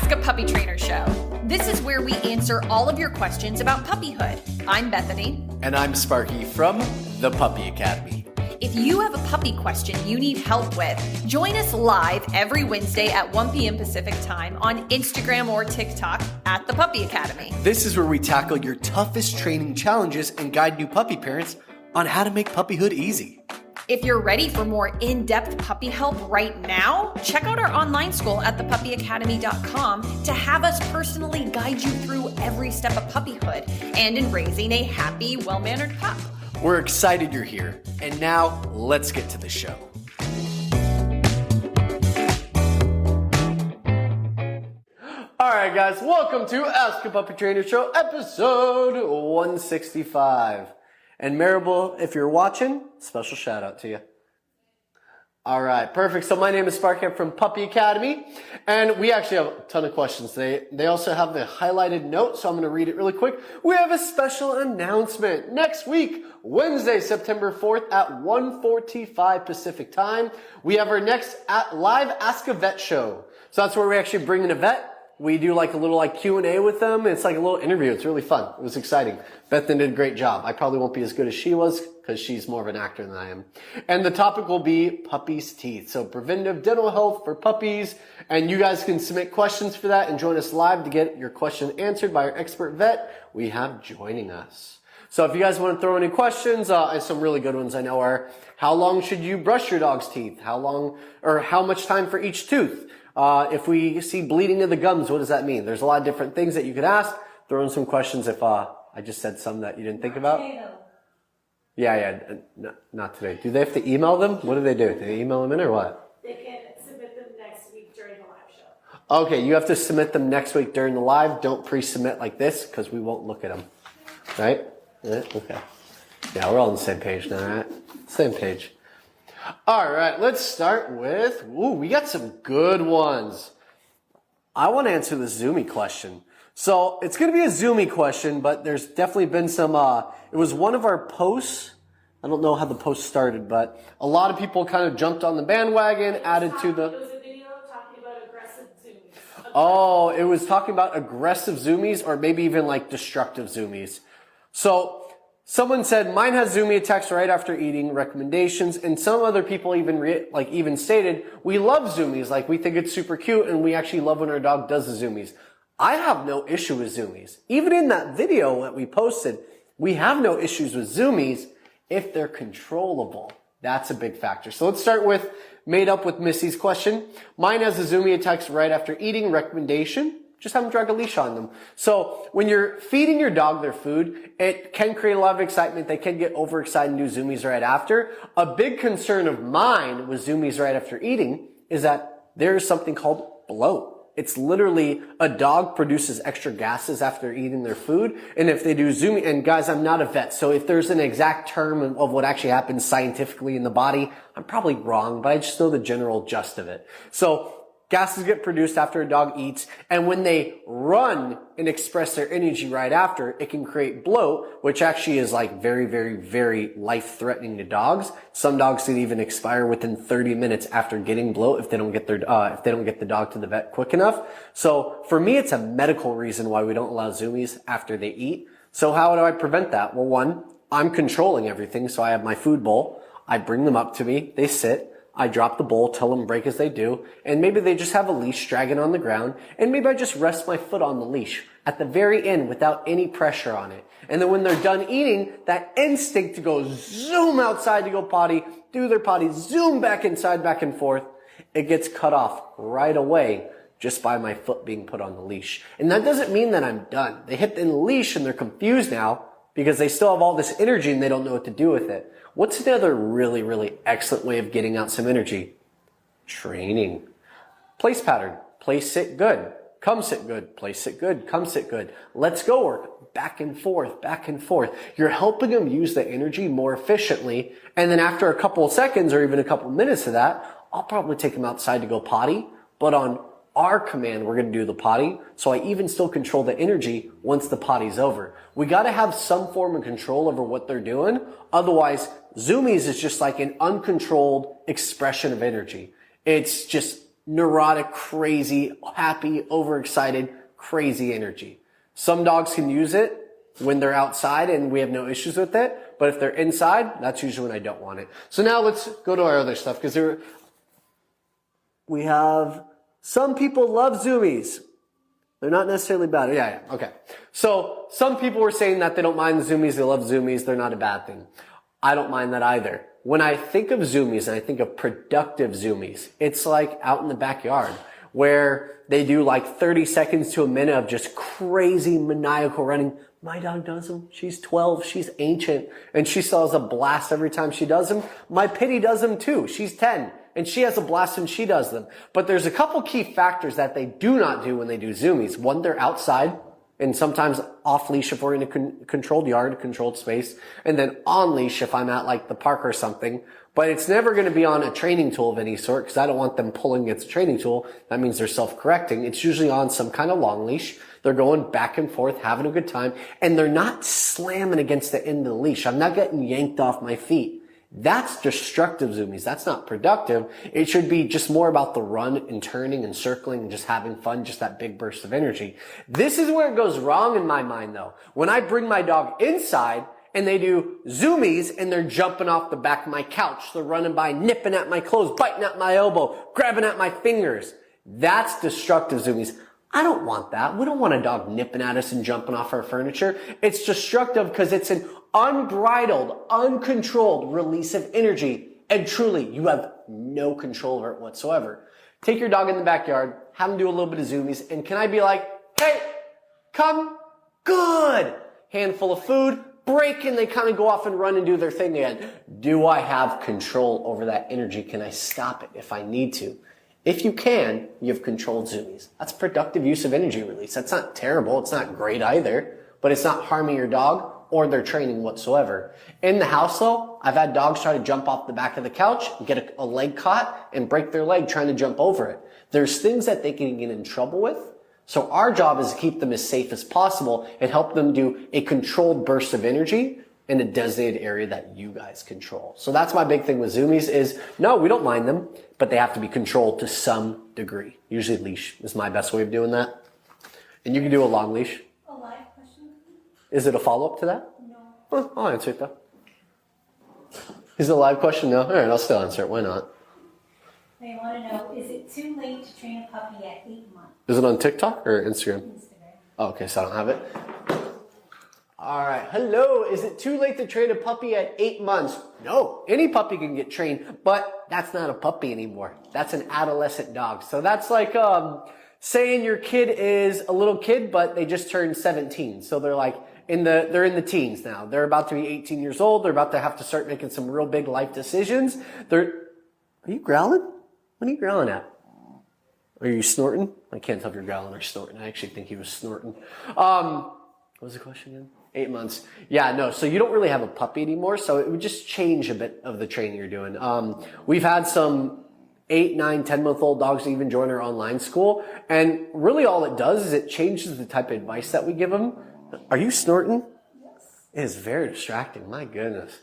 Ask a Puppy Trainer Show. This is where we answer all of your questions about puppyhood. I'm Bethany. And I'm Sparky from the Puppy Academy. If you have a puppy question you need help with, join us live every Wednesday at 1 p.m. Pacific time on Instagram or TikTok at the Puppy Academy. This is where we tackle your toughest training challenges and guide new puppy parents on how to make puppyhood easy. If you're ready for more in-depth puppy help right now, check out our online school at thepuppyacademy.com to have us personally guide you through every step of puppyhood and in raising a happy, well-mannered pup. We're excited you're here. And now, let's get to the show. All right, guys, welcome to Ask a Puppy Trainer Show, episode 165. And Maribel, if you're watching, special shout out to you. All right, perfect. So my name is Sparky. I'm from Puppy Academy, and we actually have a ton of questions today. They also have the highlighted note, so I'm going to read it really quick. We have a special announcement. Next week, Wednesday, September 4th at 1:45 Pacific time, we have our next live Ask a Vet show. So that's where we actually bring in a vet. We do like a little Q&A with them. It's like a little interview. It's really fun. It was exciting. Bethany did a great job. I probably won't be as good as she was because she's more of an actor than I am. And the topic will be puppies' teeth. So preventive dental health for puppies. And you guys can submit questions for that and join us live to get your question answered by our expert vet we have joining us. So if you guys want to throw any questions, some really good ones I know are, how long should you brush your dog's teeth? How long, or how much time for each tooth? If we see bleeding of the gums, what does that mean? There's a lot of different things that you could ask. Throw in some questions if I just said some that you didn't think about. Yeah, not today. Do they have to email them? What do? Do they email them in or what? They can submit them next week during the live show. Okay, you have to submit them next week during the live. Don't pre-submit like this because we won't look at them. Right? Okay. Yeah, we're all on the same page now, right? Same page. All right, let's start with, we got some good ones. I want to answer the Zoomie question. So it's going to be a Zoomie question, but there's definitely been some, it was one of our posts. I don't know how the post started, but a lot of people kind of jumped on the bandwagon, added to the... It was a video talking about aggressive Zoomies. Oh, it was talking about aggressive Zoomies or maybe even like destructive Zoomies. So someone said, mine has Zoomie attacks right after eating, recommendations, and some other people even stated, we love Zoomies, like we think it's super cute and we actually love when our dog does the Zoomies. I have no issue with Zoomies. Even in that video that we posted, we have no issues with Zoomies if they're controllable. That's a big factor. So let's start with, made up with Missy's question. Mine has the Zoomie attacks right after eating, recommendation. Just have them drag a leash on them. So when you're feeding your dog their food, it can create a lot of excitement. They can get overexcited and do Zoomies right after. A big concern of mine with Zoomies right after eating is that there's something called bloat. It's literally a dog produces extra gases after eating their food. And if they do Zoomie, and guys, I'm not a vet, so if there's an exact term of what actually happens scientifically in the body, I'm probably wrong, but I just know the general gist of it. So gases get produced after a dog eats, and when they run and express their energy right after, it can create bloat, which actually is like very, very, very life-threatening to dogs. Some dogs can even expire within 30 minutes after getting bloat if they don't get the dog to the vet quick enough. So for me, it's a medical reason why we don't allow Zoomies after they eat. So how do I prevent that? Well, one, I'm controlling everything. So I have my food bowl. I bring them up to me. They sit. I drop the bowl, tell them break as they do, and maybe they just have a leash dragging on the ground, and maybe I just rest my foot on the leash at the very end without any pressure on it. And then when they're done eating, that instinct to go zoom outside to go potty, do their potty, zoom back inside, back and forth, it gets cut off right away just by my foot being put on the leash. And that doesn't mean that I'm done. They hit the leash and they're confused now because they still have all this energy and they don't know what to do with it. What's another really, really excellent way of getting out some energy? Training. Place pattern. Place sit good. Come sit good. Place sit good. Come sit good. Let's go work. Back and forth, back and forth. You're helping them use the energy more efficiently. And then after a couple of seconds or even a couple of minutes of that, I'll probably take them outside to go potty. But on our command, we're going to do the potty. So I even still control the energy once the potty's over. We got to have some form of control over what they're doing. Otherwise, Zoomies is just like an uncontrolled expression of energy. It's just neurotic, crazy, happy, overexcited, crazy energy. Some dogs can use it when they're outside and we have no issues with it. But if they're inside, that's usually when I don't want it. So now let's go to our other stuff because we have some people love Zoomies. They're not necessarily bad. Yeah, okay. So some people were saying that they don't mind the Zoomies. They love Zoomies. They're not a bad thing. I don't mind that either. When I think of Zoomies and I think of productive Zoomies, it's like out in the backyard where they do like 30 seconds to a minute of just crazy maniacal running. My dog does them. She's 12. She's ancient. And she still has a blast every time she does them. My pitty does them too. She's 10. And she has a blast when she does them. But there's a couple key factors that they do not do when they do Zoomies. One, they're outside. And sometimes off leash if we're in a controlled yard, controlled space. And then on leash if I'm at like the park or something. But it's never going to be on a training tool of any sort because I don't want them pulling against a training tool. That means they're self-correcting. It's usually on some kind of long leash. They're going back and forth, having a good time. And they're not slamming against the end of the leash. I'm not getting yanked off my feet. That's destructive Zoomies. That's not productive. It should be just more about the run and turning and circling and just having fun, just that big burst of energy. This is where it goes wrong in my mind though. When I bring my dog inside and they do Zoomies and they're jumping off the back of my couch, they're running by, nipping at my clothes, biting at my elbow, grabbing at my fingers. That's destructive Zoomies. I don't want that. We don't want a dog nipping at us and jumping off our furniture. It's destructive because it's an unbridled, uncontrolled release of energy. And truly, you have no control over it whatsoever. Take your dog in the backyard, have him do a little bit of Zoomies, and can I be like, hey, come, good. Handful of food, break, and they kind of go off and run and do their thing again. Do I have control over that energy? Can I stop it if I need to? If you can, you've controlled Zoomies. That's productive use of energy release. That's not terrible. It's not great either, but it's not harming your dog or their training whatsoever. In the house though, I've had dogs try to jump off the back of the couch, get a leg caught, and break their leg trying to jump over it. There's things that they can get in trouble with. So our job is to keep them as safe as possible and help them do a controlled burst of energy in a designated area that you guys control. So that's my big thing with Zoomies is, no, we don't mind them, but they have to be controlled to some degree. Usually leash is my best way of doing that. And you can do a long leash. A live question? Is it a follow-up to that? No. Well, I'll answer it though. Is it a live question? No? All right, I'll still answer it. Why not? They want to know, is it too late to train a puppy at 8 months? Is it on TikTok or Instagram? Instagram. Oh, okay, so I don't have it. All right. Hello. Is it too late to train a puppy at 8 months? No. Any puppy can get trained, but that's not a puppy anymore. That's an adolescent dog. So that's like saying your kid is a little kid, but they just turned 17. So they're like they're in the teens now. They're about to be 18 years old. They're about to have to start making some real big life decisions. Are you growling? What are you growling at? Are you snorting? I can't tell if you're growling or snorting. I actually think he was snorting. What was the question again? 8 months. Yeah, no. So you don't really have a puppy anymore. So it would just change a bit of the training you're doing. We've had some 8, 9, 10-month-old dogs even join our online school. And really all it does is it changes the type of advice that we give them. Are you snorting? Yes. It is very distracting. My goodness.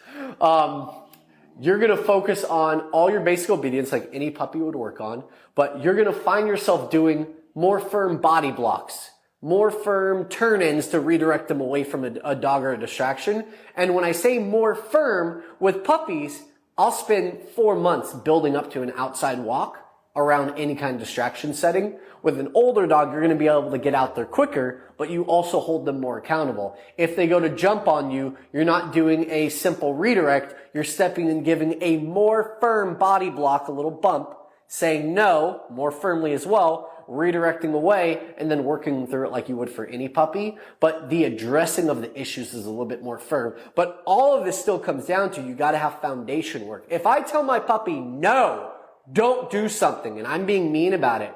You're going to focus on all your basic obedience like any puppy would work on. But you're going to find yourself doing more firm body blocks, more firm turn-ins to redirect them away from a dog or a distraction. And when I say more firm, with puppies, I'll spend 4 months building up to an outside walk around any kind of distraction setting. With an older dog, you're going to be able to get out there quicker, but you also hold them more accountable. If they go to jump on you, you're not doing a simple redirect. You're stepping and giving a more firm body block, a little bump, saying no more firmly as well, redirecting away, and then working through it like you would for any puppy. But the addressing of the issues is a little bit more firm. But all of this still comes down to you got to have foundation work. If I tell my puppy, no, don't do something, and I'm being mean about it,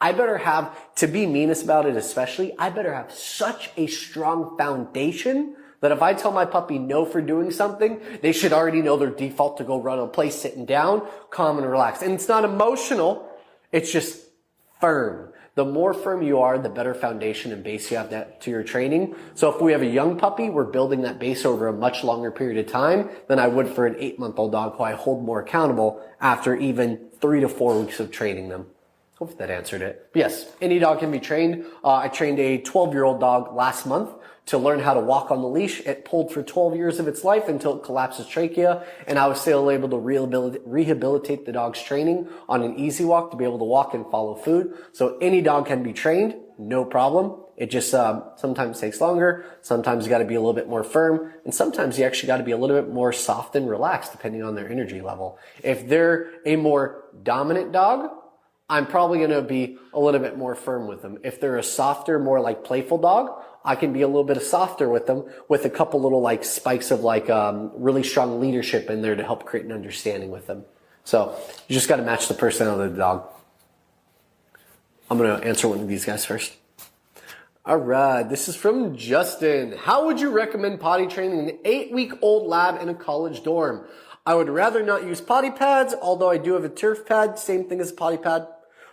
I better have, to be meanest about it especially, I better have such a strong foundation that if I tell my puppy no for doing something, they should already know their default to go run on play, sitting down, calm and relaxed. And it's not emotional, it's just firm. The more firm you are, the better foundation and base you have to your training. So if we have a young puppy, we're building that base over a much longer period of time than I would for an 8-month-old dog who I hold more accountable after even 3 to 4 weeks of training them. Hopefully that answered it. But yes, any dog can be trained. I trained a 12-year-old dog last month to learn how to walk on the leash. It pulled for 12 years of its life until it collapsed its trachea, and I was still able to rehabilitate the dog's training on an easy walk to be able to walk and follow food. So any dog can be trained, no problem. It just sometimes takes longer. Sometimes you got to be a little bit more firm, and sometimes you actually got to be a little bit more soft and relaxed depending on their energy level. If they're a more dominant dog, I'm probably going to be a little bit more firm with them. If they're a softer, more like playful dog, I can be a little bit softer with them with a couple little like spikes of like really strong leadership in there to help create an understanding with them. So you just got to match the personality of the dog. I'm going to answer one of these guys first. All right, this is from Justin. How would you recommend potty training an 8-week-old lab in a college dorm? I would rather not use potty pads, although I do have a turf pad, same thing as a potty pad.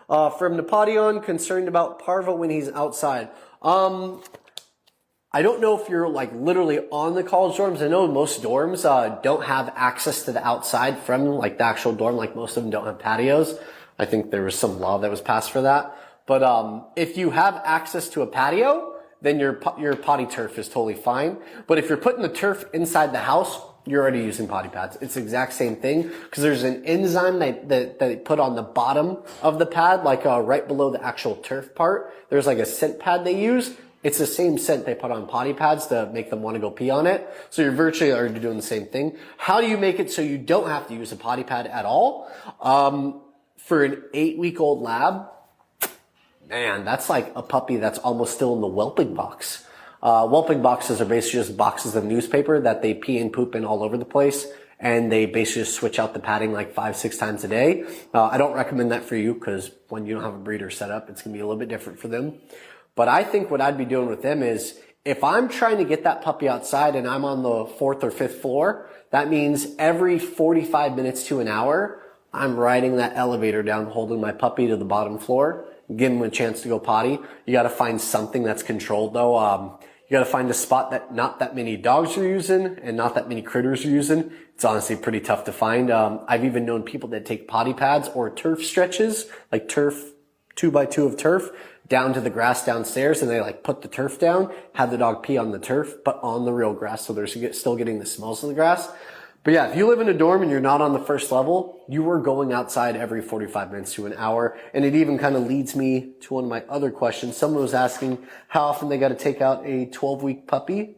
For him to potty on, concerned about parvo when he's outside. I don't know if you're like literally on the college dorms. I know most dorms don't have access to the outside from like the actual dorm. Like most of them don't have patios. I think there was some law that was passed for that. But if you have access to a patio, then your potty turf is totally fine. But if you're putting the turf inside the house, you're already using potty pads. It's the exact same thing because there's an enzyme that they put on the bottom of the pad, like right below the actual turf part. There's like a scent pad they use. It's the same scent they put on potty pads to make them want to go pee on it. So you're virtually already doing the same thing. How do you make it so you don't have to use a potty pad at all? For an 8-week-old lab, man, that's like a puppy that's almost still in the whelping box. Whelping boxes are basically just boxes of newspaper that they pee and poop in all over the place, and they basically just switch out the padding like 5-6 times a day. I don't recommend that for you because when you don't have a breeder set up, it's going to be a little bit different for them. But I think what I'd be doing with them is if I'm trying to get that puppy outside and I'm on the 4th or 5th floor, that means every 45 minutes to an hour, I'm riding that elevator down, holding my puppy to the bottom floor, give him a chance to go potty. You got to find something that's controlled though. You got to find a spot that not that many dogs are using and not that many critters are using. It's honestly pretty tough to find. I've even known people that take potty pads or turf stretches, like turf, 2x2 of turf, down to the grass downstairs, and they like put the turf down, have the dog pee on the turf, but on the real grass, so they're still getting the smells of the grass. But yeah, if you live in a dorm and you're not on the first level, you are going outside every 45 minutes to an hour. And it even kind of leads me to one of my other questions. Someone was asking how often they got to take out a 12-week puppy,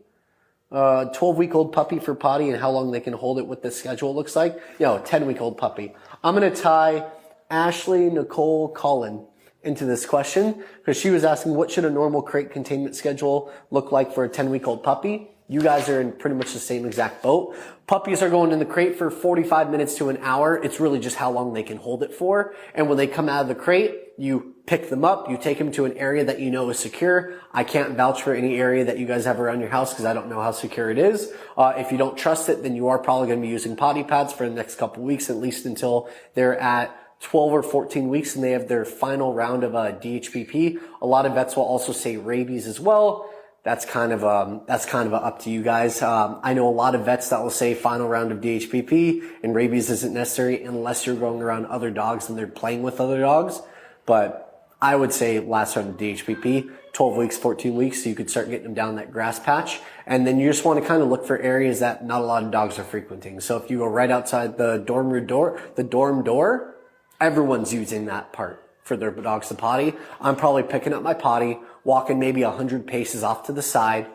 12-week-old puppy for potty, and how long they can hold it, what the schedule looks like. A 10-week-old puppy. I'm going to tie Ashley Nicole Collin into this question because she was asking what should a normal crate containment schedule look like for a 10-week-old puppy. You guys are in pretty much the same exact boat. Puppies are going in the crate for 45 minutes to an hour. It's really just how long they can hold it for. And when they come out of the crate, you pick them up, you take them to an area that you know is secure. I can't vouch for any area that you guys have around your house because I don't know how secure it is. If you don't trust it, then you are probably going to be using potty pads for the next couple weeks, at least until they're at 12 or 14 weeks and they have their final round of DHPP. A lot of vets will also say rabies as well. That's kind of up to you guys. I know a lot of vets that will say final round of DHPP and rabies isn't necessary unless you're going around other dogs and they're playing with other dogs. But I would say last round of DHPP, 12 weeks, 14 weeks, so you could start getting them down that grass patch. And then you just want to kind of look for areas that not a lot of dogs are frequenting. So if you go right outside the dorm door, everyone's using that part for their dogs to potty. I'm probably picking up my potty, walking maybe 100 paces off to the side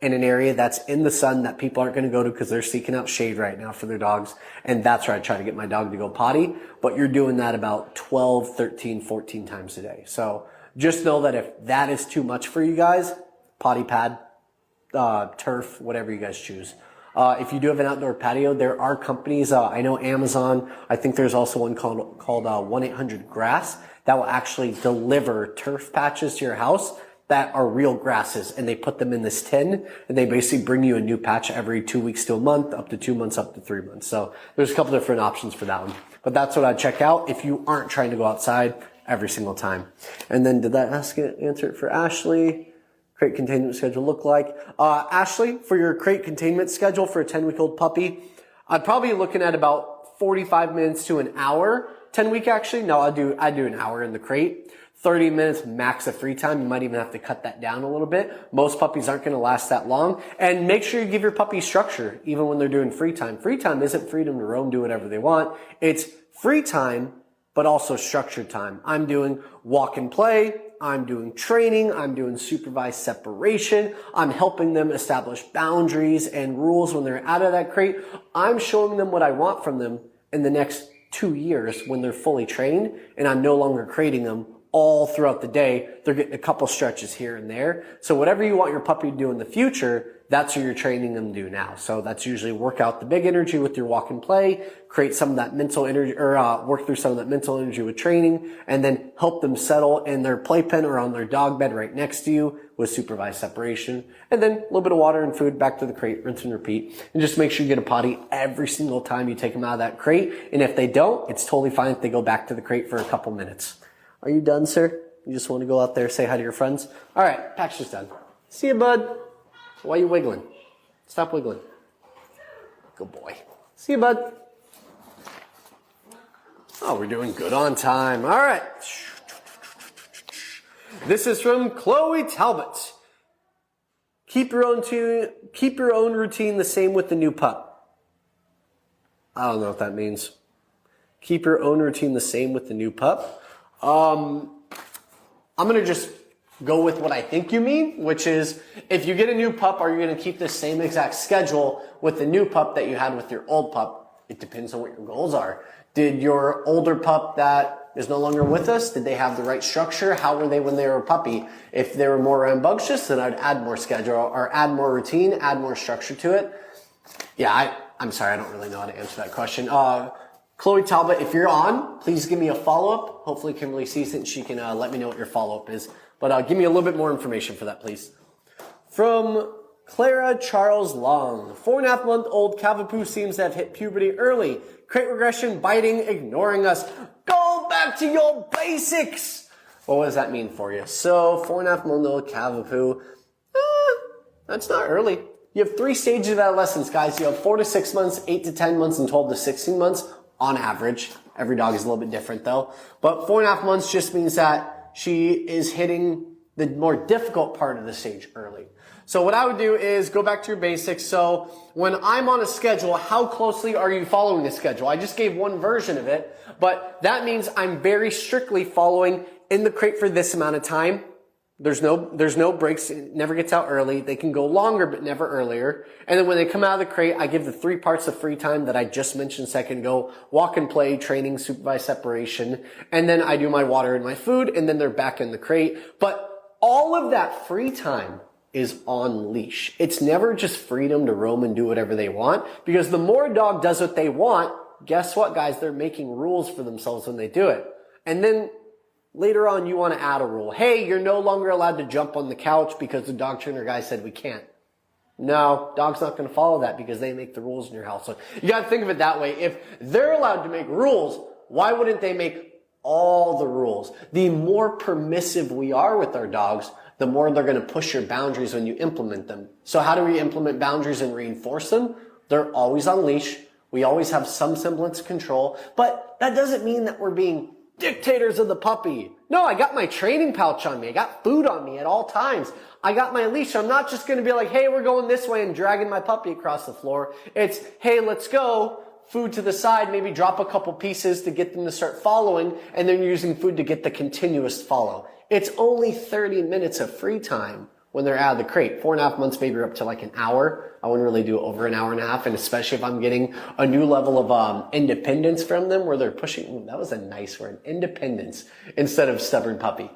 in an area that's in the sun that people aren't going to go to because they're seeking out shade right now for their dogs. And that's where I try to get my dog to go potty. But you're doing that about 12, 13, 14 times a day. So just know that if that is too much for you guys, potty pad, turf, whatever you guys choose. If you do have an outdoor patio, there are companies, I know Amazon, I think there's also one called 1-800-GRASS that will actually deliver turf patches to your house that are real grasses, and they put them in this tin, and they basically bring you a new patch every 2 weeks to a month, up to 2 months, up to 3 months. So there's a couple different options for that one. But that's what I'd check out if you aren't trying to go outside every single time. And then did that answer it for Ashley? Crate containment schedule look like? Ashley, for your crate containment schedule for a 10-week-old puppy, I'd probably be looking at about 45 minutes to an hour 10 week actually? No, I do an hour in the crate. 30 minutes max of free time. You might even have to cut that down a little bit. Most puppies aren't going to last that long. And make sure you give your puppy structure, even when they're doing free time. Free time isn't freedom to roam, do whatever they want. It's free time, but also structured time. I'm doing walk and play. I'm doing training. I'm doing supervised separation. I'm helping them establish boundaries and rules when they're out of that crate. I'm showing them what I want from them in the next 2 years when they're fully trained, and I'm no longer crating them all throughout the day. They're getting a couple stretches here and there. So whatever you want your puppy to do in the future, that's what you're training them to do now. So that's usually work out the big energy with your walk and play, create some of that mental energy, or work through some of that mental energy with training, and then help them settle in their playpen or on their dog bed right next to you with supervised separation. And then a little bit of water and food, back to the crate, rinse and repeat. And just make sure you get a potty every single time you take them out of that crate. And if they don't, it's totally fine if they go back to the crate for a couple minutes. Are you done, sir? You just want to go out there, say hi to your friends? All right, Pat's just done. See you, bud. Why are you wiggling? Stop wiggling. Good boy. See you, bud. Oh, we're doing good on time. All right. This is from Chloe Talbot. Keep your own routine the same with the new pup. I don't know what that means. Keep your own routine the same with the new pup. I'm going to just go with what I think you mean, which is if you get a new pup, are you going to keep the same exact schedule with the new pup that you had with your old pup? It depends on what your goals are. Did your older pup that is no longer with us, did they have the right structure? How were they when they were a puppy? If they were more rambunctious, then I'd add more schedule or add more routine, add more structure to it. Yeah, I'm sorry, I don't really know how to answer that question. Chloe Talbot, if you're on, please give me a follow-up. Hopefully Kimberly sees it and she can let me know what your follow-up is. But give me a little bit more information for that, please. From Clara Charles Long. 4.5-month-old Cavapoo seems to have hit puberty early. Crate regression, biting, ignoring us. Go back to your basics! What does that mean for you? So, 4.5-month-old Cavapoo, that's not early. You have 3 stages of adolescence, guys. You have 4 to 6 months, 8 to 10 months, and 12 to 16 months on average. Every dog is a little bit different though. But 4.5 months just means that she is hitting the more difficult part of the stage early. So what I would do is go back to your basics. So when I'm on a schedule, how closely are you following the schedule? I just gave one version of it, but that means I'm very strictly following in the crate for this amount of time. There's no breaks. It never gets out early. They can go longer, but never earlier. And then when they come out of the crate, I give the 3 parts of free time that I just mentioned a second ago: walk and play, training, supervised separation. And then I do my water and my food, and then they're back in the crate. But all of that free time is on leash. It's never just freedom to roam and do whatever they want, because the more a dog does what they want, guess what, guys? They're making rules for themselves when they do it. And then later on, you want to add a rule. Hey, you're no longer allowed to jump on the couch because the dog trainer guy said we can't. No, dog's not going to follow that because they make the rules in your house. So you got to think of it that way. If they're allowed to make rules, why wouldn't they make all the rules? The more permissive we are with our dogs, the more they're going to push your boundaries when you implement them. So how do we implement boundaries and reinforce them? They're always on leash. We always have some semblance of control, but that doesn't mean that we're being dictators of the puppy. No, I got my training pouch on me. I got food on me at all times. I got my leash. I'm not just going to be like, hey, we're going this way and dragging my puppy across the floor. It's, hey, let's go. Food to the side, maybe drop a couple pieces to get them to start following, and then you're using food to get the continuous follow. It's only 30 minutes of free time when they're out of the crate. 4.5 months, maybe up to like an hour. I wouldn't really do over an hour and a half, and especially if I'm getting a new level of independence from them where they're pushing. Ooh, that was a nice word. Independence instead of stubborn puppy.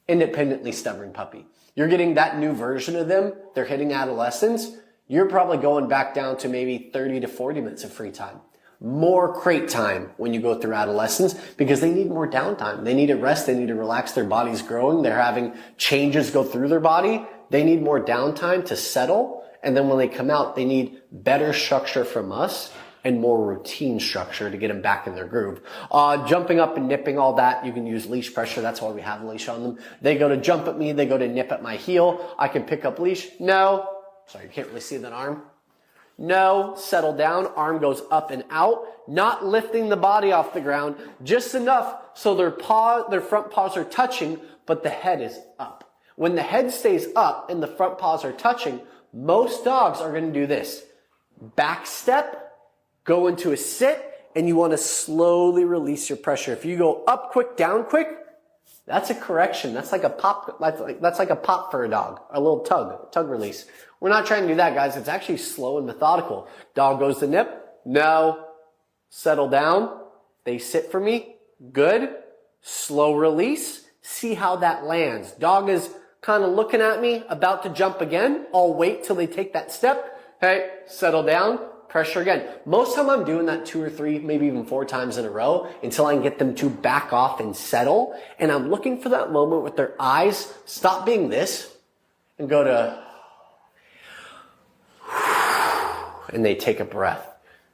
Independently stubborn puppy. You're getting that new version of them. They're hitting adolescence. You're probably going back down to maybe 30 to 40 minutes of free time. More crate time when you go through adolescence because they need more downtime. They need to rest. They need to relax. Their body's growing. They're having changes go through their body. They need more downtime to settle. And then when they come out, they need better structure from us and more routine structure to get them back in their groove. Jumping up and nipping, all that, you can use leash pressure. That's why we have a leash on them. They go to jump at me. They go to nip at my heel. I can pick up leash. No. Sorry, you can't really see that arm. No, settle down. Arm goes up and out, not lifting the body off the ground, just enough so their front paws are touching, but the head is up. When the head stays up and the front paws are touching, most dogs are going to do this. Back step, go into a sit, and you want to slowly release your pressure. If you go up quick, down quick, that's a correction. That's like a pop. That's like a pop for a dog. A little tug release. We're not trying to do that, guys. It's actually slow and methodical. Dog goes to nip. No. Settle down. They sit for me. Good. Slow release. See how that lands. Dog is kind of looking at me, about to jump again. I'll wait till they take that step. Hey, settle down. Pressure again. Most of the time I'm doing that 2 or 3, maybe even 4 times in a row until I can get them to back off and settle. And I'm looking for that moment with their eyes stop being this and go to, and they take a breath.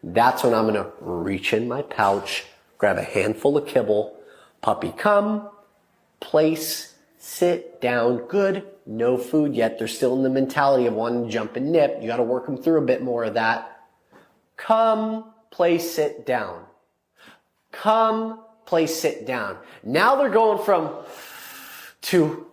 That's when I'm going to reach in my pouch, grab a handful of kibble, puppy come, place, sit down, good. No food yet. They're still in the mentality of wanting to jump and nip. You got to work them through a bit more of that. Come, play, sit down. Come, play, sit down. Now they're going from to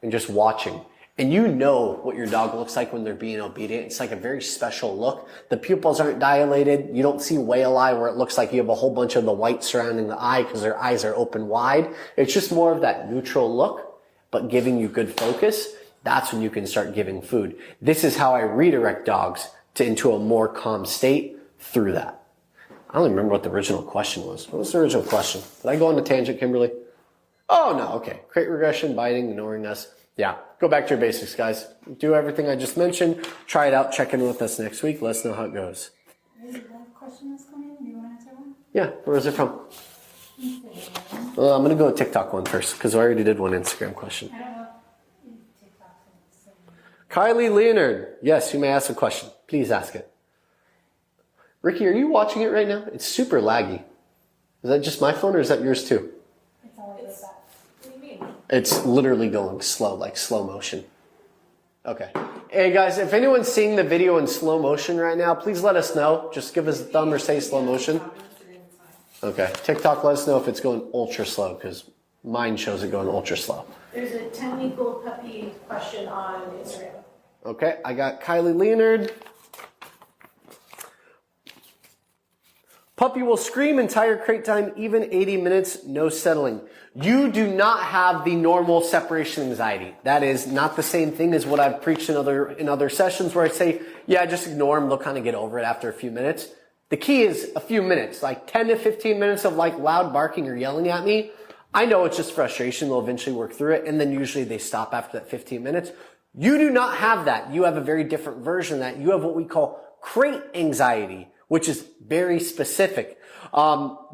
and just watching. And you know what your dog looks like when they're being obedient. It's like a very special look. The pupils aren't dilated. You don't see whale eye where it looks like you have a whole bunch of the white surrounding the eye because their eyes are open wide. It's just more of that neutral look, but giving you good focus. That's when you can start giving food. This is how I redirect dogs into a more calm state through that. I don't even remember what the original question was. What was the original question? Did I go on a tangent, Kimberly? Oh, no. Okay. Crate regression, biting, ignoring us. Yeah. Go back to your basics, guys. Do everything I just mentioned. Try it out. Check in with us next week. Let us know how it goes. There's a question that's coming in. Do you want to answer one? Yeah. Where is it from? Well, I'm going to go with TikTok one first because I already did one Instagram question. I don't know if TikTok's in the same. Kylie Leonard. Yes, you may ask a question. Please ask it. Ricky, are you watching it right now? It's super laggy. Is that just my phone or is that yours too? It's always like that. What do you mean? It's literally going slow, like slow motion. Okay. Hey guys, if anyone's seeing the video in slow motion right now, please let us know. Just give us a thumb or say slow motion. Okay. TikTok, let us know if it's going ultra slow because mine shows it going ultra slow. There's a 10-week old puppy question on Instagram. Okay, I got Kylie Leonard. Puppy will scream entire crate time, even 80 minutes, no settling. You do not have the normal separation anxiety. That is not the same thing as what I've preached in other sessions where I say, yeah, just ignore them. They'll kind of get over it after a few minutes. The key is a few minutes, like 10 to 15 minutes of like loud barking or yelling at me. I know it's just frustration. They'll eventually work through it. And then usually they stop after that 15 minutes. You do not have that. You have a very different version of that. You have what we call crate anxiety, which is very specific.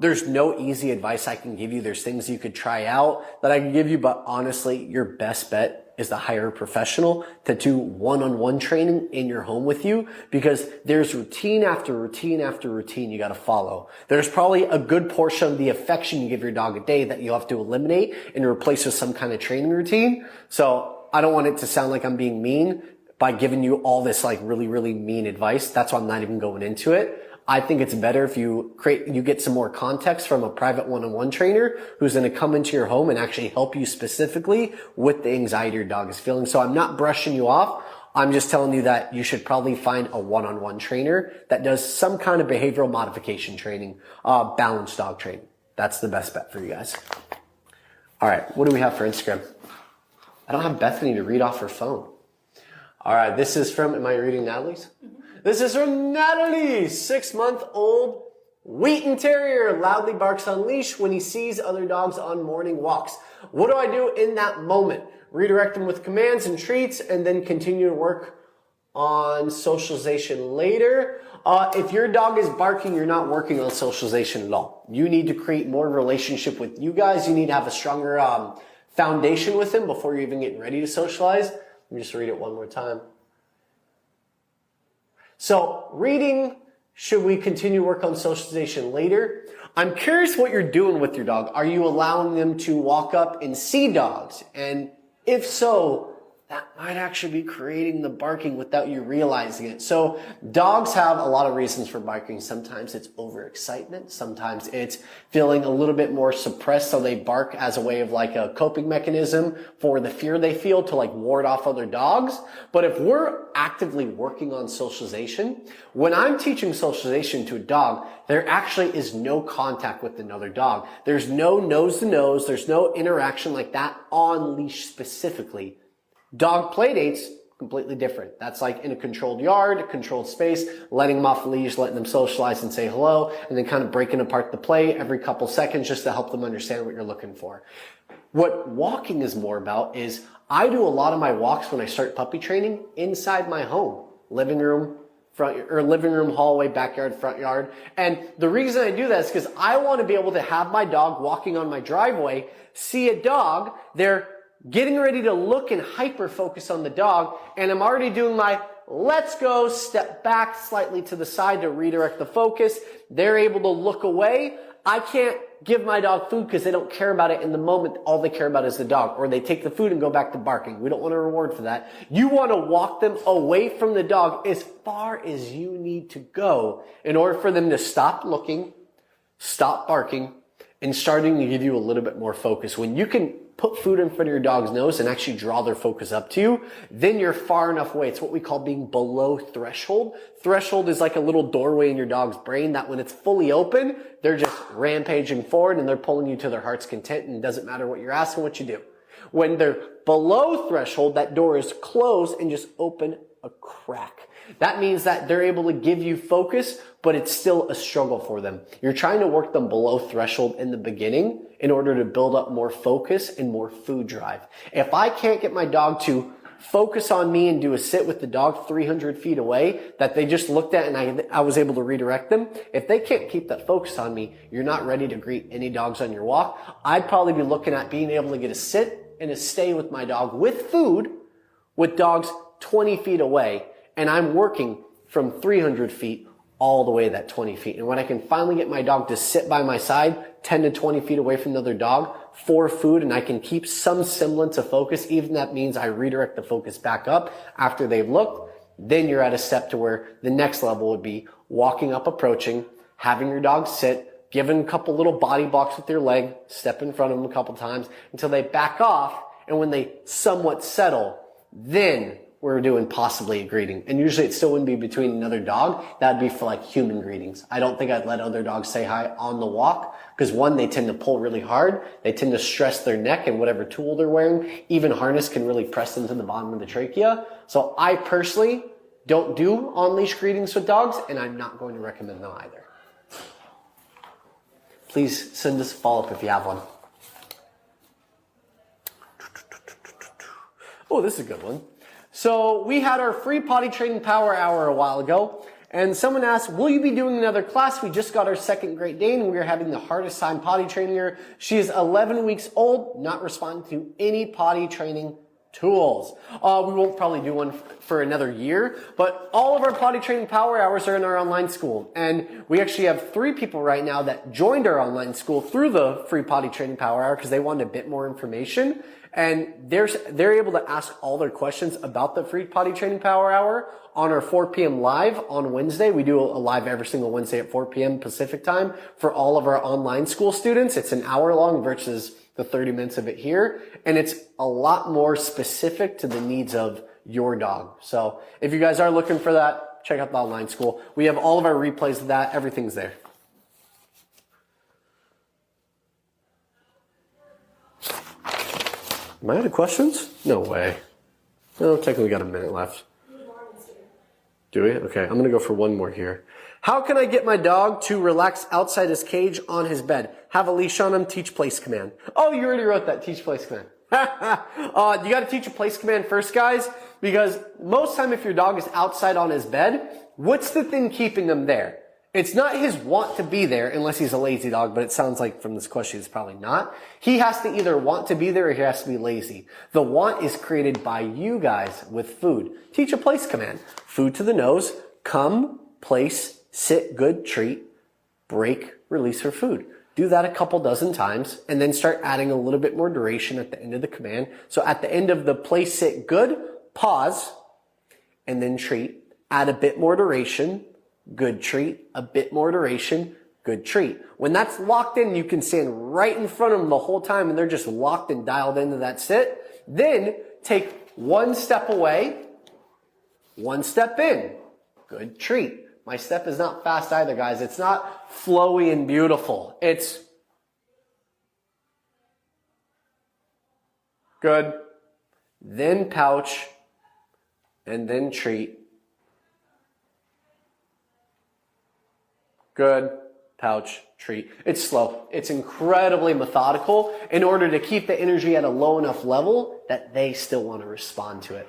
There's no easy advice I can give you. There's things you could try out that I can give you, but honestly, your best bet is to hire a professional to do one-on-one training in your home with you because there's routine after routine after routine you got to follow. There's probably a good portion of the affection you give your dog a day that you'll have to eliminate and replace with some kind of training routine. So I don't want it to sound like I'm being mean by giving you all this like really, really mean advice. That's why I'm not even going into it. I think it's better if you get some more context from a private one-on-one trainer who's going to come into your home and actually help you specifically with the anxiety your dog is feeling. So I'm not brushing you off. I'm just telling you that you should probably find a one-on-one trainer that does some kind of behavioral modification training, balanced dog training. That's the best bet for you guys. All right. What do we have for Instagram? I don't have Bethany to read off her phone. All right. This is from, am I reading Natalie's? This is from Natalie, 6-month-old Wheaten Terrier, loudly barks on leash when he sees other dogs on morning walks. What do I do in that moment? Redirect him with commands and treats and then continue to work on socialization later. If your dog is barking, you're not working on socialization at all. You need to create more relationship with you guys. You need to have a stronger foundation with him before you're even getting ready to socialize. Let me just read it one more time. So, reading, should we continue work on socialization later? I'm curious what you're doing with your dog. Are you allowing them to walk up and see dogs? And if so, that might actually be creating the barking without you realizing it. So dogs have a lot of reasons for barking. Sometimes it's overexcitement. Sometimes it's feeling a little bit more suppressed, so they bark as a way of like a coping mechanism for the fear they feel to like ward off other dogs. But if we're actively working on socialization, when I'm teaching socialization to a dog, there actually is no contact with another dog. There's no nose to nose. There's no interaction like that on leash specifically. Dog play dates, completely different. That's like in a controlled yard, a controlled space, letting them off the leash, letting them socialize and say hello, and then kind of breaking apart the play every couple seconds just to help them understand what you're looking for. What walking is more about is I do a lot of my walks when I start puppy training inside my home, living room, hallway, backyard, front yard. And the reason I do that is because I want to be able to have my dog walking on my driveway, see a dog, they're getting ready to look and hyper focus on the dog, and I'm already doing my let's go, step back slightly to the side to redirect the focus. They're able to look away. I can't give my dog food because they don't care about it in the moment. All they care about is the dog, or they take the food and go back to barking. We don't want a reward for that. You want to walk them away from the dog as far as you need to go in order for them to stop looking, stop barking, and starting to give you a little bit more focus. When you can put food in front of your dog's nose and actually draw their focus up to you, then you're far enough away. It's what we call being below threshold. Threshold is like a little doorway in your dog's brain that when it's fully open, they're just rampaging forward and they're pulling you to their heart's content, and it doesn't matter what you're asking, what you do. When they're below threshold, that door is closed and just open a crack. That means that they're able to give you focus, but it's still a struggle for them. You're trying to work them below threshold in the beginning in order to build up more focus and more food drive. If I can't get my dog to focus on me and do a sit with the dog 300 feet away that they just looked at and I was able to redirect them, if they can't keep that focus on me, you're not ready to greet any dogs on your walk. I'd probably be looking at being able to get a sit and a stay with my dog with food with dogs 20 feet away, and I'm working from 300 feet all the way that 20 feet. And when I can finally get my dog to sit by my side 10 to 20 feet away from the other dog for food, and I can keep some semblance of focus, even that means I redirect the focus back up after they've looked, then you're at a step to where the next level would be walking up, approaching, having your dog sit, giving a couple little body blocks with your leg, step in front of them a couple times until they back off, and when they somewhat settle, then we're doing possibly a greeting. And usually it still wouldn't be between another dog. That'd be for like human greetings. I don't think I'd let other dogs say hi on the walk because one, they tend to pull really hard. They tend to stress their neck and whatever tool they're wearing. Even harness can really press into the bottom of the trachea. So I personally don't do on-leash greetings with dogs, and I'm not going to recommend them either. Please send us a follow-up if you have one. Oh, this is a good one. So we had our free potty training power hour a while ago, and someone asked, will you be doing another class? We just got our second Great Dane, and we are having the hardest time potty training her. She is 11 weeks old, not responding to any potty training tools. We won't probably do one for another year, but all of our potty training power hours are in our online school. And we actually have 3 people right now that joined our online school through the free potty training power hour because they wanted a bit more information. And they're able to ask all their questions about the free potty training power hour on our 4 p.m. live on Wednesday. We do a live every single Wednesday at 4 p.m. Pacific time for all of our online school students. It's an hour long versus the 30 minutes of it here. And it's a lot more specific to the needs of your dog. So if you guys are looking for that, check out the online school. We have all of our replays of that. Everything's there. Am I out of questions? No way. No, technically got a minute left. Do we? Okay, I'm going to go for one more here. How can I get my dog to relax outside his cage on his bed? Have a leash on him, teach place command. Oh, you already wrote that, teach place command. You got to teach a place command first, guys, because most time if your dog is outside on his bed, what's the thing keeping him there? It's not his want to be there unless he's a lazy dog, but it sounds like from this question it's probably not. He has to either want to be there or he has to be lazy. The want is created by you guys with food. Teach a place command. Food to the nose, come, place, sit, good, treat, break, release for food. Do that a couple dozen times and then start adding a little bit more duration at the end of the command. So at the end of the play, sit, good, pause, and then treat. Add a bit more duration, good treat, a bit more duration, good treat. When that's locked in, you can stand right in front of them the whole time and they're just locked and dialed into that sit. Then take one step away, one step in, good treat. My step is not fast either, guys. It's not flowy and beautiful. It's good, then pouch, and then treat. Good, pouch, treat. It's slow. It's incredibly methodical in order to keep the energy at a low enough level that they still want to respond to it.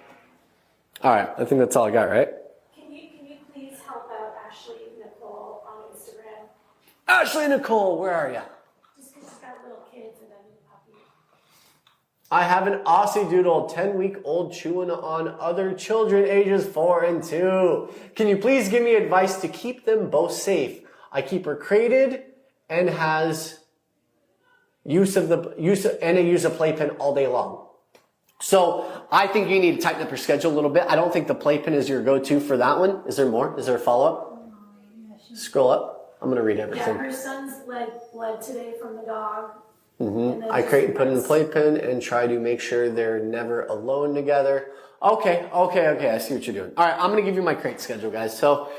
All right, I think that's all I got, right? Can you please help out Ashley Nicole on Instagram? Ashley Nicole, where are you? Just because she's got little kids and then a puppy. I have an Aussiedoodle 10-week-old chewing on other children ages 4 and 2. Can you please give me advice to keep them both safe? I keep her crated and has use of playpen all day long. So I think you need to tighten up your schedule a little bit. I don't think the playpen is your go-to for that one. Is there more? Is there a follow-up? Scroll up. I'm going to read everything. Yeah, her son's bled today from the dog. I crate and put in the playpen and try to make sure they're never alone together. Okay. I see what you're doing. All right, I'm going to give you my crate schedule, guys. So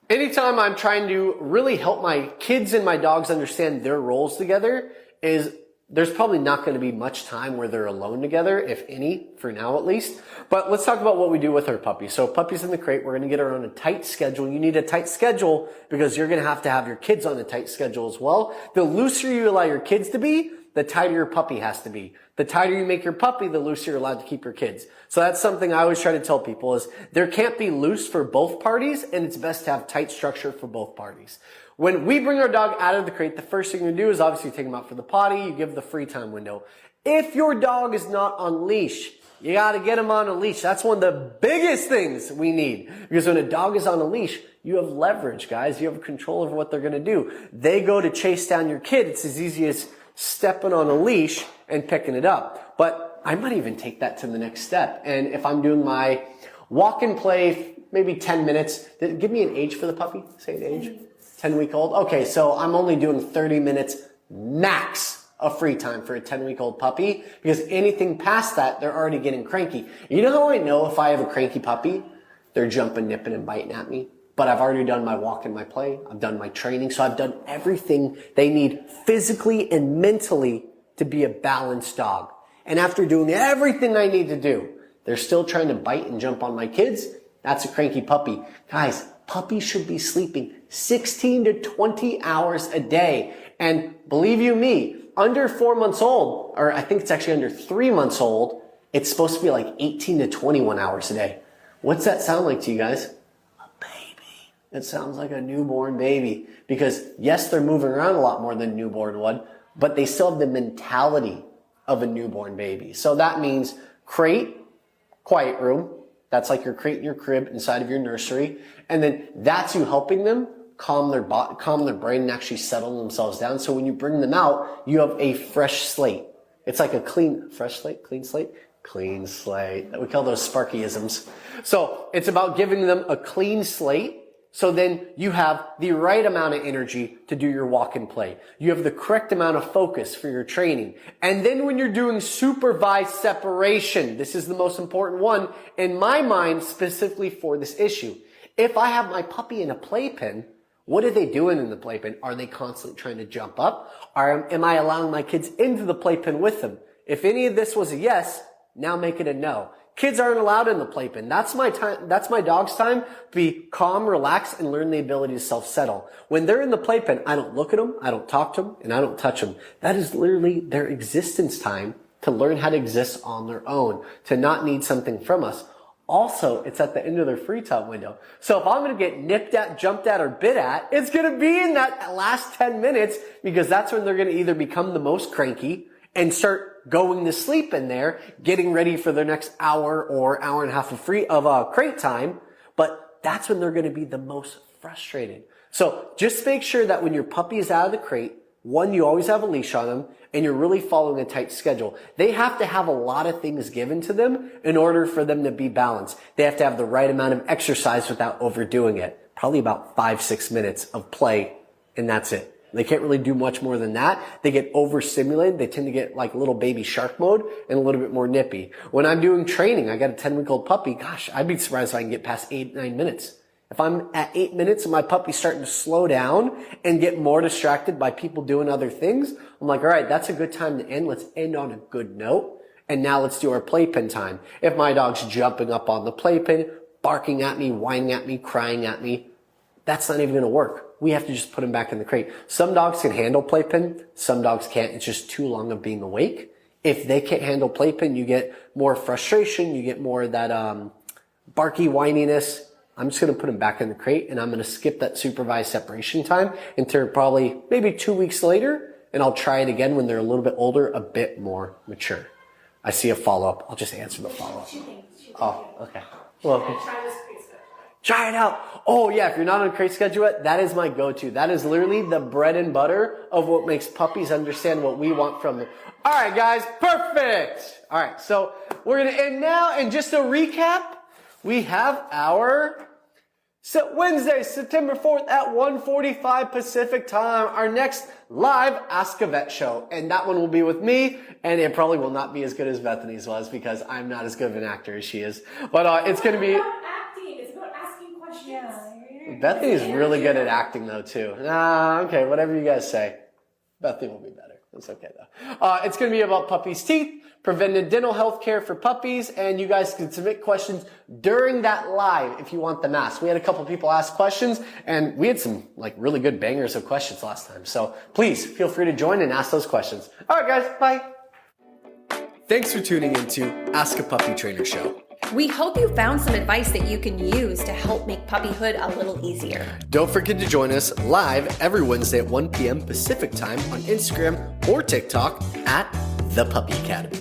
anytime I'm trying to really help my kids and my dogs understand their roles together is there's probably not going to be much time where they're alone together, if any, for now at least. But let's talk about what we do with our puppy. So puppies in the crate, we're going to get her on a tight schedule. You need a tight schedule because you're going to have your kids on a tight schedule as well. The looser you allow your kids to be, the tighter your puppy has to be. The tighter you make your puppy, the looser you're allowed to keep your kids. So that's something I always try to tell people is there can't be loose for both parties, and it's best to have tight structure for both parties. When we bring our dog out of the crate, the first thing you do is obviously take him out for the potty. You give the free time window. If your dog is not on leash, you got to get him on a leash. That's one of the biggest things we need. Because when a dog is on a leash, you have leverage, guys. You have control over what they're going to do. They go to chase down your kid. It's as easy as stepping on a leash and picking it up. But I might even take that to the next step. And if I'm doing my walk and play, maybe 10 minutes, give me an age for the puppy. Say an age. 10-week-old. Okay, so I'm only doing 30 minutes max of free time for a 10-week-old puppy because anything past that, they're already getting cranky. You know how I know if I have a cranky puppy? They're jumping, nipping, and biting at me. But I've already done my walk and my play. I've done my training. So I've done everything they need physically and mentally to be a balanced dog. And after doing everything I need to do, they're still trying to bite and jump on my kids. That's a cranky puppy. Guys, puppies should be sleeping 16 to 20 hours a day. And believe you me, under 4 months old, or I think it's actually under 3 months old, it's supposed to be like 18 to 21 hours a day. What's that sound like to you guys? A baby. It sounds like a newborn baby. Because yes, they're moving around a lot more than a newborn would, but they still have the mentality of a newborn baby. So that means crate, quiet room. That's like your crate in your crib inside of your nursery. And then that's you helping them calm their brain and actually settle themselves down. So when you bring them out, you have a fresh slate. It's like a clean slate. We call those Sparkyisms. So it's about giving them a clean slate. So then you have the right amount of energy to do your walk and play. You have the correct amount of focus for your training. And then when you're doing supervised separation, this is the most important one in my mind specifically for this issue. If I have my puppy in a playpen, what are they doing in the playpen? Are they constantly trying to jump up? Or am I allowing my kids into the playpen with them? If any of this was a yes, now make it a no. Kids aren't allowed in the playpen. That's my time. That's my dog's time to be calm, relax, and learn the ability to self-settle. When they're in the playpen, I don't look at them, I don't talk to them, and I don't touch them. That is literally their existence time to learn how to exist on their own, to not need something from us. Also, it's at the end of their free time window. So if I'm going to get nipped at, jumped at, or bit at, it's going to be in that last 10 minutes because that's when they're going to either become the most cranky and start going to sleep in there, getting ready for their next hour or hour and a half of crate time. But that's when they're going to be the most frustrated. So just make sure that when your puppy is out of the crate, One, you always have a leash on them, and you're really following a tight schedule. They have to have a lot of things given to them in order for them to be balanced. They have to have the right amount of exercise without overdoing it. Probably about 5-6 minutes of play, and that's it. They can't really do much more than that. They get overstimulated. They tend to get like little baby shark mode and a little bit more nippy. When I'm doing training, I got a 10-week-old puppy. Gosh, I'd be surprised if I can get past 8-9 minutes. If I'm at 8 minutes and my puppy's starting to slow down and get more distracted by people doing other things, I'm like, all right, that's a good time to end. Let's end on a good note. And now let's do our playpen time. If my dog's jumping up on the playpen, barking at me, whining at me, crying at me, that's not even going to work. We have to just put him back in the crate. Some dogs can handle playpen. Some dogs can't. It's just too long of being awake. If they can't handle playpen, you get more frustration. You get more of that barky whininess. I'm just going to put him back in the crate, and I'm going to skip that supervised separation time until probably maybe 2 weeks later, and I'll try it again when they're a little bit older, a bit more mature. I see a follow-up. I'll just answer the follow-up. Oh, okay. Well, Try this crate schedule. try it out. Oh yeah, if you're not on crate schedule yet, that is my go-to. That is literally the bread and butter of what makes puppies understand what we want from them. All right, guys, perfect. All right, so we're going to end now. And just to recap, we have our Wednesday, September 4th at 1:45 Pacific time, our next live Ask a Vet show. And that one will be with me, and it probably will not be as good as Bethany's was because I'm not as good of an actor as she is. But it's going to be... It's about acting. It's about asking questions. Yeah. Bethany's really good at acting though too. Okay, whatever you guys say. Bethany will be better. It's okay though. It's going to be about puppies' teeth, preventive dental health care for puppies, and you guys can submit questions during that live if you want them asked. We had a couple people ask questions, and we had some like really good bangers of questions last time. So please feel free to join and ask those questions. All right, guys, bye. Thanks for tuning into Ask a Puppy Trainer Show. We hope you found some advice that you can use to help make puppyhood a little easier. Don't forget to join us live every Wednesday at 1 p.m. Pacific time on Instagram or TikTok at The Puppy Academy.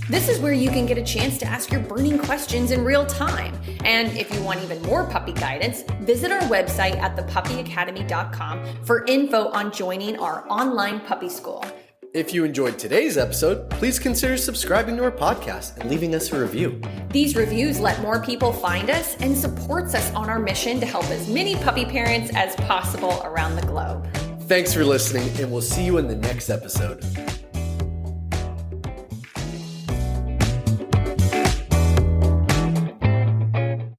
This is where you can get a chance to ask your burning questions in real time. And if you want even more puppy guidance, visit our website at thepuppyacademy.com for info on joining our online puppy school. If you enjoyed today's episode, please consider subscribing to our podcast and leaving us a review. These reviews let more people find us and supports us on our mission to help as many puppy parents as possible around the globe. Thanks for listening, and we'll see you in the next episode.